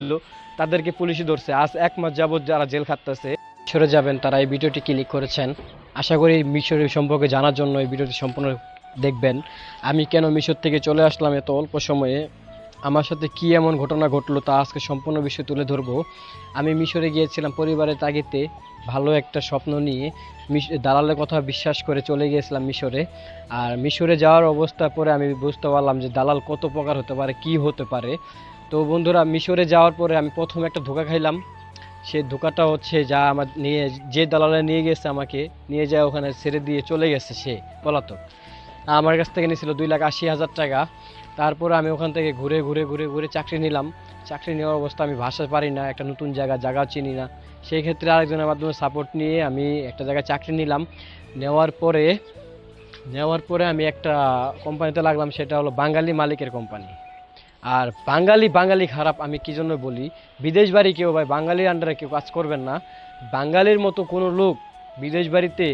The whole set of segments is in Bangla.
ছিল তাদেরকে পুলিশে ধরছে। আজ ১ মাস যাবত যারা জেল খাটতেছে মিশরে যাবেন তারা এই ভিডিওটি ক্লিক করেছেন। আশা করি মিশরের সম্পর্কে জানার জন্য এই ভিডিওটি সম্পূর্ণ দেখবেন। আমি কেন মিশর থেকে চলে আসলাম এত অল্প সময়ে, আমার সাথে কি এমন ঘটনা ঘটলো তা আজকে সম্পূর্ণ বিষয় তুলে ধরবো। আমি মিশরে গিয়েছিলাম পরিবারের তাগিদে, ভালো একটা স্বপ্ন নিয়ে দালালের কথা বিশ্বাস করে চলে গিয়েছিলাম মিশরে। আর মিশরে যাওয়ার অবস্থা পরে আমি বুঝতে পারলাম যে দালাল কত প্রকার হতে পারে, কি হতে পারে। তো বন্ধুরা, মিশরে যাওয়ার পরে আমি প্রথম একটা ধোঁকা খাইলাম। সেই ধোঁকাটা হচ্ছে যা আমার নিয়ে, যে দালালে নিয়ে গেছে আমাকে, নিয়ে যায় ওখানে ছেড়ে দিয়ে চলে গেছে, সে পলাতক। আমার কাছ থেকে নিয়েছিল 2,80,000 টাকা। তারপরে আমি ওখান থেকে ঘুরে ঘুরে ঘুরে ঘুরে চাকরি নিলাম। চাকরি নেওয়ার অবস্থা, আমি ভাষা পারি না, একটা নতুন জায়গা চিনি না। সেই ক্ষেত্রে আরেকজনের মাধ্যমে সাপোর্ট নিয়ে আমি একটা জায়গায় চাকরি নিলাম। নেওয়ার পরে নেওয়ার পরে আমি একটা কোম্পানিতে লাগলাম, সেটা হলো বাঙালি মালিকের কোম্পানি। আর বাঙালি বাঙালি খারাপ আমি কি জন্য বলি, বিদেশ বাড়ি কেউ ভাই বাঙালির আন্ডারে কেউ কাজ করবেন না। বাঙালির মতো কোনো লোক বিদেশ বাড়িতে,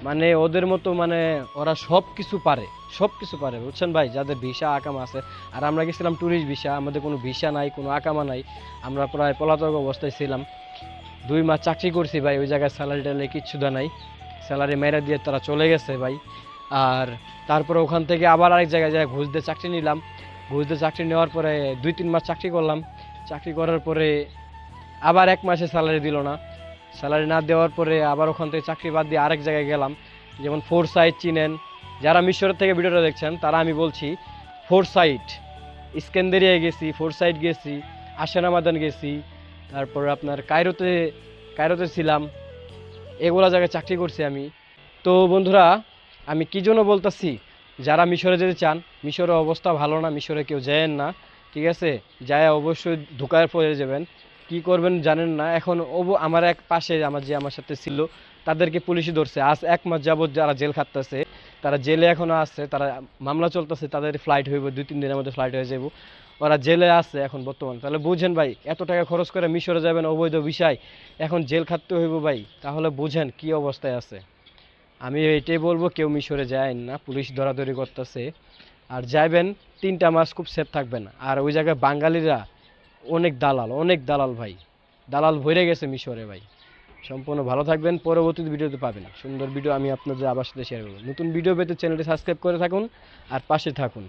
মানে ওদের মতো, মানে ওরা সব কিছু পারে, সব কিছু পারে, বুঝছেন ভাই, যাদের ভিসা আকামা আছে। আর আমরা গেছিলাম ট্যুরিস্ট ভিসা, আমাদের কোনো ভিসা নাই, কোনো আকামা নাই। আমরা প্রায় পলাতক অবস্থায় ছিলাম। 2 মাস চাকরি করছি ভাই, ওই জায়গায় স্যালারি ট্যালারি কিচ্ছু দেয় নাই। স্যালারি মেরে দিয়ে তারা চলে গেছে ভাই। আর তারপরে ওখান থেকে আবার আরেক জায়গায় যায় ঘুষ দিয়ে চাকরি নিলাম। ঘুষ দিয়ে চাকরি নেওয়ার পরে 2-3 মাস চাকরি করলাম। চাকরি করার পরে আবার 1 মাসে স্যালারি দিল না। স্যালারি না দেওয়ার পরে আবার ওখান থেকে চাকরি বাদ দিয়ে আরেক জায়গায় গেলাম। যেমন ফোর সাইড চিনেন, যারা মিশরের থেকে ভিডিওটা দেখছেন তারা আমি বলছি, ফোর সাইড ইস্কেন্দেরিয়ায় গেছি, ফোর সাইড গেছি, আশেরামাদান গেছি, তারপর আপনার কায়রোতে কায়রোতে ছিলাম। এগুলা জায়গায় চাকরি করছি আমি। তো বন্ধুরা, আমি কি জন্য বলতেছি, যারা মিশরে যেতে চান, মিশরের অবস্থা ভালো না, মিশরে কেউ যায়েন না, ঠিক আছে? যায় অবশ্যই ধোকায় পড়ে যাবেন, কি করবেন জানেন না। এখন আমার এক পাশে আমার সাথে ছিল, তাদেরকে পুলিশে ধরছে। আজ 1 মাস যাবত যারা জেল খাটতেছে, তারা জেলে এখনো আছে, তারা মামলা চলতেছে, তাদের ফ্লাইট হইব 2-3 দিনের মধ্যে, ফ্লাইট হয়ে যাব। ওরা জেলে আছে এখন বর্তমান। তাহলে বুঝেন ভাই, এত টাকা খরচ করে মিশরে যাবেন অবৈধ বিষয়, এখন জেল খাটতে হইব ভাই, তাহলে বুঝেন কি অবস্থায় আছে। আমি এটাই বলবো, কেউ মিশরে যায় না, পুলিশ ধরাধরি করতেছে। আর যাইবেন 3টা মাস খুব সেফ থাকবেন। আর ওই জায়গায় বাঙালিরা অনেক দালাল, অনেক দালাল ভাই, দালাল ভরে গেছে মিশরে ভাই। সম্পূর্ণ ভালো থাকবেন, পরবর্তী ভিডিওতে পাবেন সুন্দর ভিডিও, আমি আপনাদের আবার সাথে শেয়ার করবো। নতুন ভিডিও পেতে চ্যানেলটি সাবস্ক্রাইব করে থাকুন আর পাশে থাকুন।